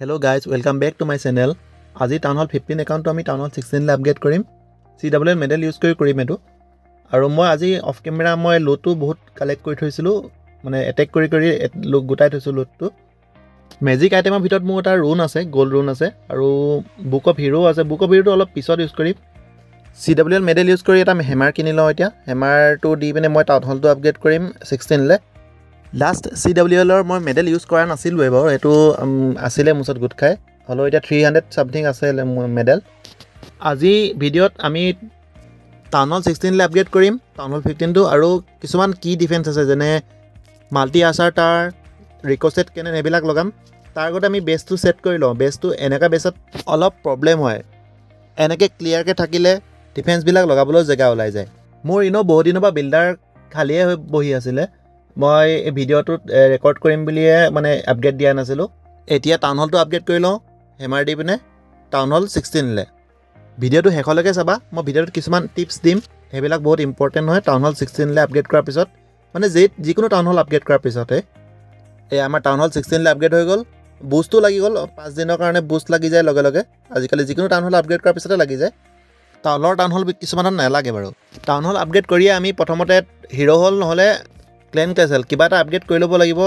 Hello guys, welcome back to my channel. আজি town hall 15 একাউণ্টটো আমি টাউন হল 16 লে আপগ্ৰেড কৰিম। CWL মেডেল ইউজ কৰিম এটো। আৰু মই আজি অফ কেমেৰা মই লোটো বহুত কালেক্ট কৰি থৈছিলো, মানে এটেক কৰি গোটাই থৈছো লোটো। মেজিক আইটেমৰ ভিতৰত মোৰ এটা ৰুন আছে, গোল্ড ৰুন আছে আৰু বুক অফ হিৰো আছে। বুক অফ হিৰোটো অলপ পিছত ইউজ কৰিম। CWL মেডেল ইউজ কৰি এটা হেমাৰ কিনি লওঁ এতিয়া। হেমাৰটো দি পিনে মই টাউন হলটো আপগ্ৰেড কৰিম 16 লে। লাষ্ট CWLৰ মই মেডেল ইউজ কৰা নাছিলোঁ এবাৰ, এইটো আছিলে মোৰ ওচৰত গোট খাই, হ'লেও এতিয়া 300 সামথিং আছে মেডেল। আজি ভিডিঅ'ত আমি টাউন হল 16 লে আপগ্ৰেড কৰিম, টাউন হল 15টো, আৰু কিছুমান কি ডিফেন্স আছে যেনে মাল্টি আচাৰ টাৰ, ৰিকোচেট কেনেন এইবিলাক লগাম। তাৰ আগতে আমি বেছটো ছেট কৰি লওঁ। বেছটো এনেকুৱা বেছত অলপ প্ৰব্লেম হয়, এনেকৈ ক্লিয়াৰকৈ থাকিলে ডিফেন্সবিলাক লগাবলৈ জেগা ওলাই যায়। মোৰ এনেও বহুত দিনৰ পৰা বিল্ডাৰ খালিয়ে হৈ বহি আছিলে, মই এই ভিডিঅ'টোত ৰেকৰ্ড কৰিম বুলিয়ে মানে আপগ্ৰেড দিয়া নাছিলোঁ। এতিয়া টাউন হলটো আপগ্ৰেড কৰি লওঁ হেমাৰ দি পিনে টাউন হল 16 লে। ভিডিঅ'টো শেষলৈকে চাবা, মই ভিডিঅ'টোত কিছুমান টিপছ দিম, সেইবিলাক বহুত ইম্পৰ্টেণ্ট হয় টাউন হল 16 লে আপগ্ৰেড কৰাৰ পিছত, মানে যিকোনো টাউন হল আপগ্ৰেড কৰাৰ পিছতে। এই আমাৰ টাউন হল 16 লে আপগ্ৰেড হৈ গ'ল। বুষ্টটো লাগি গ'ল, 5 দিনৰ কাৰণে বুষ্ট লাগি যায় লগে লগে। আজিকালি যিকোনো টাউন হল আপগ্ৰেড কৰাৰ পিছতে লাগি যায়। টাউন হল কিছুমানত নালাগে বাৰু। টাউন হল আপগ্ৰেড কৰিয়ে আমি প্ৰথমতে হিৰো হল নহ'লে ক্লেন কেচেল কিবা এটা আপগ্ৰেড কৰি ল'ব লাগিব,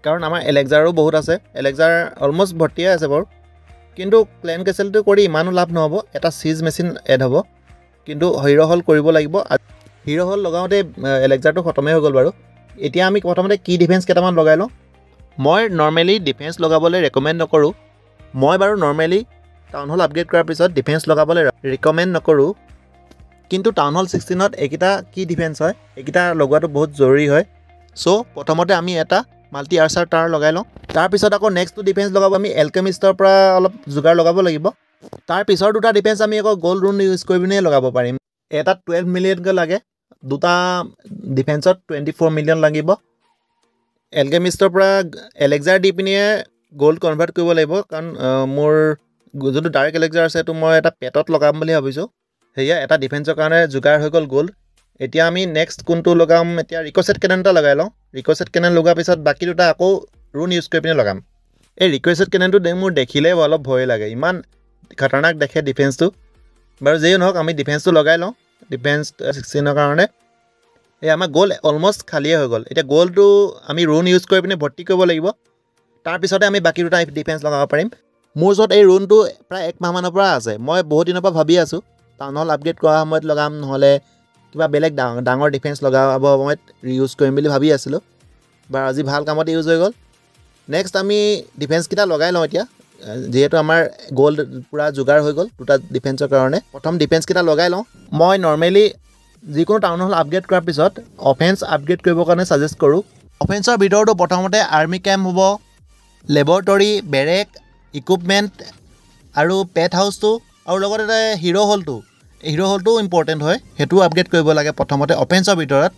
কাৰণ আমাৰ এলেক্সাৰো বহুত আছে। এলেক্সাৰ অলমষ্ট ভৰ্তিয়ে আছে বাৰু, কিন্তু ক্লেন কেচেলটো কৰি ইমানো লাভ নহ'ব। এটা চিজ মেচিন এড হ'ব, কিন্তু হিৰো হল কৰিব লাগিব। হিৰো হল লগাওঁতে এলেক্সাৰটো খতমেই হৈ গ'ল বাৰু। এতিয়া আমি প্ৰথমতে কি ডিফেন্স কেইটামান লগাই লওঁ। মই নৰ্মেলি ডিফেন্স লগাবলৈ ৰেকমেণ্ড নকৰোঁ। মই বাৰু নৰ্মেলি টাউন হল আপগ্ৰেড কৰাৰ পিছত ডিফেন্স লগাবলৈ ৰিকমেণ্ড নকৰোঁ, কিন্তু টাউন হল 16ত এইকেইটা কি ডিফেন্স হয়, এইকেইটা লগোৱাটো বহুত জৰুৰী হয়। চ' প্ৰথমতে আমি এটা মাল্টি আৰ্চাৰ টাৰ লগাই লওঁ। তাৰপিছত আকৌ নেক্সটটো ডিফেন্স লগাব আমি এলকেমিষ্টৰ পৰা অলপ যোগাৰ লগাব লাগিব। তাৰ পিছৰ দুটা ডিফেন্স আমি আকৌ গ'ল্ড ৰুন ইউজ কৰি পিনে লগাব পাৰিম। এটাত 12 মিলিয়নকৈ লাগে, দুটা ডিফেন্সত 24 মিলিয়ন লাগিব। এলকেমিষ্টৰ পৰা এলেক্সাৰ দি পিনে গ'ল্ড কনভাৰ্ট কৰিব লাগিব, কাৰণ মোৰ যোনটো ডাইৰেক্ট এলেক্সাৰ আছে সেইটো মই এটা পেটত লগাম বুলি ভাবিছোঁ। সেয়া এটা ডিফেন্সৰ কাৰণে যোগাৰ হৈ গ'ল গ'ল্ড। এতিয়া আমি নেক্সট কোনটো লগাম, এতিয়া ৰিকোচেট কেনন এটা লগাই লওঁ। ৰিকোচেট কেনন লগোৱাৰ পিছত বাকী দুটা আকৌ ৰুন ইউজ কৰি পিনে লগাম। এই ৰিকোচেট কেননটো মোৰ দেখিলেই অলপ ভয় লাগে, ইমান খতৰনাক দেখে ডিফেন্সটো। বাৰু যেই নহওক আমি ডিফেন্সটো লগাই লওঁ ডিফেন্স 16ৰ কাৰণে। এই আমাৰ গ'ল্ড অলমষ্ট খালিয়ে হৈ গ'ল। এতিয়া গ'ল্ডটো আমি ৰুন ইউজ কৰি পিনে ভৰ্তি কৰিব লাগিব, তাৰপিছতে আমি বাকী দুটা ডিফেন্স লগাব পাৰিম। মোৰ ওচৰত এই ৰুনটো প্ৰায় 1 মাহমানৰ পৰা আছে। মই বহুত দিনৰ পৰা ভাবি আছোঁ টাউন হল আপগ্ৰেড কৰাৰ সময়ত লগাম, নহ'লে কিবা বেলেগ ডাঙৰ ডিফেন্স লগাব সময়ত ইউজ কৰিম বুলি ভাবি আছিলোঁ। বাৰু আজি ভাল কামত ইউজ হৈ গ'ল। নেক্সট আমি ডিফেন্সকেইটা লগাই লওঁ এতিয়া, যিহেতু আমাৰ গ'ল্ড পূৰা যোগাৰ হৈ গ'ল দুটা ডিফেন্সৰ কাৰণে। প্ৰথম ডিফেন্সকেইটা লগাই লওঁ। মই নৰ্মেলি যিকোনো টাউন হল আপগ্ৰেড কৰাৰ পিছত অফেন্স আপগ্ৰেড কৰিবৰ কাৰণে ছাজেষ্ট কৰোঁ। অফেন্সৰ ভিতৰতো প্ৰথমতে আৰ্মি কেম্প হ'ব, লেবৰেটৰী, বেৰেক, ইকুইপমেণ্ট আৰু পেট হাউচটো, আৰু লগতে হিৰো হলটো ইম্পৰ্টেণ্ট হয়, সেইটোও আপগ্ৰেড কৰিব লাগে প্ৰথমতে অফেন্সৰ ভিতৰত।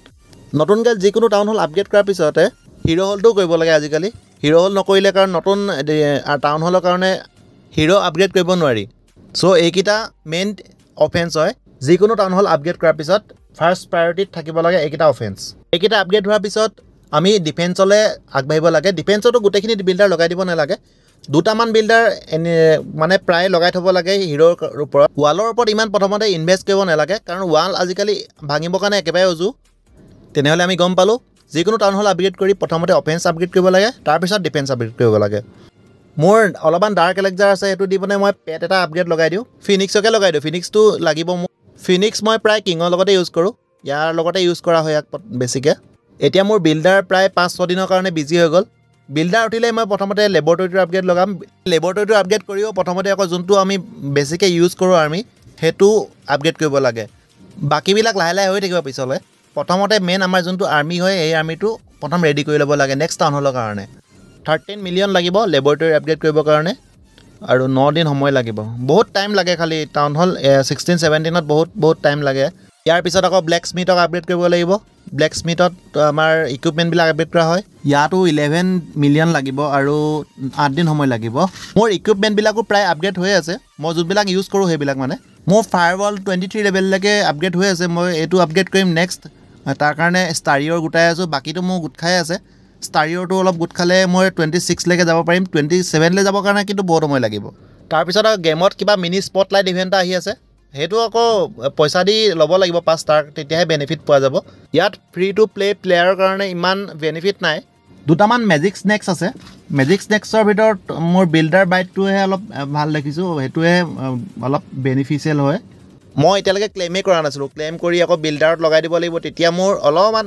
নতুনকৈ যিকোনো টাউন হল আপগ্ৰেড কৰাৰ পিছতে হিৰো হলটোও কৰিব লাগে আজিকালি। হিৰো হল নকৰিলে কাৰণ নতুন টাউন হলৰ কাৰণে হিৰো আপগ্ৰেড কৰিব নোৱাৰি। চ' এইকেইটা মেইন অফেন্স হয়। যিকোনো টাউন হল আপগ্ৰেড কৰাৰ পিছত ফাৰ্ষ্ট প্ৰায়ৰিটিত থাকিব লাগে এইকেইটা অফেন্স। এইকেইটা আপগ্ৰেড হোৱাৰ পিছত আমি ডিফেন্সলৈ আগবাঢ়িব লাগে। ডিফেন্সতো গোটেইখিনি বিল্ডাৰ লগাই দিব নালাগে, দুটামান বিল্ডাৰ মানে প্ৰায় লগাই থ'ব লাগে হিৰোৰ ওপৰত। ৱালৰ ওপৰত ইমান প্ৰথমতে ইনভেষ্ট কৰিব নালাগে, কাৰণ ৱাল আজিকালি ভাঙিবৰ কাৰণে একেবাৰে উজু। তেনেহ'লে আমি গম পালোঁ যিকোনো টাউন হল আপগ্ৰেড কৰি প্ৰথমতে অফেন্স আপগ্ৰেড কৰিব লাগে, তাৰপিছত ডিফেন্স আপগ্ৰেড কৰিব লাগে। মোৰ অলপমান ডাৰ্ক এলেক্সাৰ আছে, সেইটো দি পিনে মই পেট এটা আপগ্ৰেড লগাই দিওঁ। ফিনিক্সকে লগাই দিওঁ, ফিনিক্সটো লাগিব মোক। ফিনিক্স মই প্ৰায় কিঙৰ লগতে ইউজ কৰোঁ, ইয়াৰ লগতে ইউজ কৰা হয় ইয়াক বেছিকৈ। এতিয়া মোৰ বিল্ডাৰ প্ৰায় 5-6 দিনৰ কাৰণে বিজি হৈ গ'ল। বিল্ডাৰ উঠিলে মই প্ৰথমতে লেবৰেটৰীটো আপগ্ৰেড লগাম। লেবৰেটৰীটো আপগ্ৰেড কৰিও প্ৰথমতে আকৌ যোনটো আমি বেছিকৈ ইউজ কৰোঁ আৰ্মি, সেইটো আপগ্ৰেড কৰিব লাগে। বাকীবিলাক লাহে লাহে হৈ থাকিব পিছলৈ। প্ৰথমতে মেইন আমাৰ যোনটো আৰ্মি হয়, এই আৰ্মিটো প্ৰথম ৰেডি কৰি ল'ব লাগে নেক্সট টাউন হলৰ কাৰণে। 13 মিলিয়ন লাগিব লেবৰেটৰী আপগ্ৰেড কৰিবৰ কাৰণে, আৰু 9 দিন সময় লাগিব। বহুত টাইম লাগে, খালি টাউন হল 16-17ত বহুত টাইম লাগে। ইয়াৰ পিছত আকৌ ব্লেক স্মিথক আপগ্ৰেড কৰিব লাগিব। ব্লেক স্মিথত আমাৰ ইকুইপমেণ্টবিলাক আপগ্ৰেড কৰা হয়, ইয়াতো 11 মিলিয়ন লাগিব আৰু 8 দিন সময় লাগিব। মোৰ ইকুইপমেণ্টবিলাকো প্ৰায় আপগ্ৰেড হৈ আছে, মই যোনবিলাক ইউজ কৰোঁ সেইবিলাক মানে। মোৰ ফায়াৰৱল 23 লেভেললৈকে আপগ্ৰেড হৈ আছে, মই এইটো আপগ্ৰেড কৰিম নেক্সট। তাৰ কাৰণে ষ্টাৰিয়ৰ গোটাই আছোঁ, বাকীটো মোৰ গোট খাই আছে। ষ্টাৰিঅ'টো অলপ গোট খালে মই 26লৈকে যাব পাৰিম 27লৈ যাবৰ কাৰণে কিন্তু বহুত সময় লাগিব তাৰপিছত আৰু গেমত কিবা মিনি স্পটলাইট ইভেণ্ট আহি আছে সেইটো আকৌ পইচা দি ল'ব লাগিব 5 ষ্টাৰ তেতিয়াহে বেনিফিট পোৱা যাব ইয়াত ফ্ৰী টু প্লে প্লেয়াৰৰ কাৰণে ইমান বেনিফিট নাই দুটামান মেজিক স্নেক্স আছে মেজিক স্নেক্সৰ ভিতৰত মোৰ বিল্ডাৰ বাইটটোহে অলপ ভাল দেখিছোঁ সেইটোহে অলপ বেনিফিচিয়েল হয় মই এতিয়ালৈকে ক্লেইমেই কৰা নাছিলোঁ ক্লেইম কৰি আকৌ বিল্ডাৰত লগাই দিব লাগিব তেতিয়া মোৰ অলপমান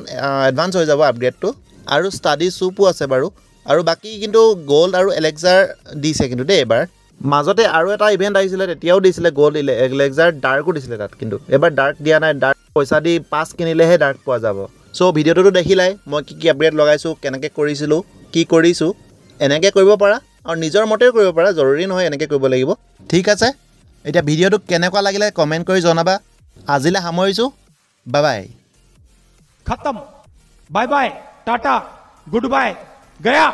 এডভান্স হৈ যাব আপগ্ৰেডটো আৰু ষ্টাডি শ্বুপো আছে বাৰু আৰু বাকী কিন্তু গ'ল্ড আৰু এলেক্সাৰ দিছে কিন্তু দেই এবাৰ মাজতে আৰু এটা ইভেণ্ট আহিছিলে তেতিয়াও দিছিলে গ'ল্ড এলেক্সাৰ ডাৰ্কো দিছিলে তাত কিন্তু এবাৰ ডাৰ্ক দিয়া নাই ডাৰ্ক পইচা দি 5 কিনিলেহে ডাৰ্ক পোৱা যাব চ' ভিডিঅ'টোতো দেখিলাই মই কি আপগ্ৰেড লগাইছোঁ কেনেকৈ কৰিছিলোঁ কি কৰিছোঁ এনেকৈ কৰিব পাৰা আৰু নিজৰ মতেও কৰিব পাৰা জৰুৰী নহয় এনেকৈ কৰিব লাগিব ঠিক আছে এতিয়া ভিডিঅ'টো কেনেকুৱা লাগিলে কমেণ্ট কৰি জনাবা আজিলৈ সামৰিছোঁ বাই বাই खत्म bye bye tata goodbye गया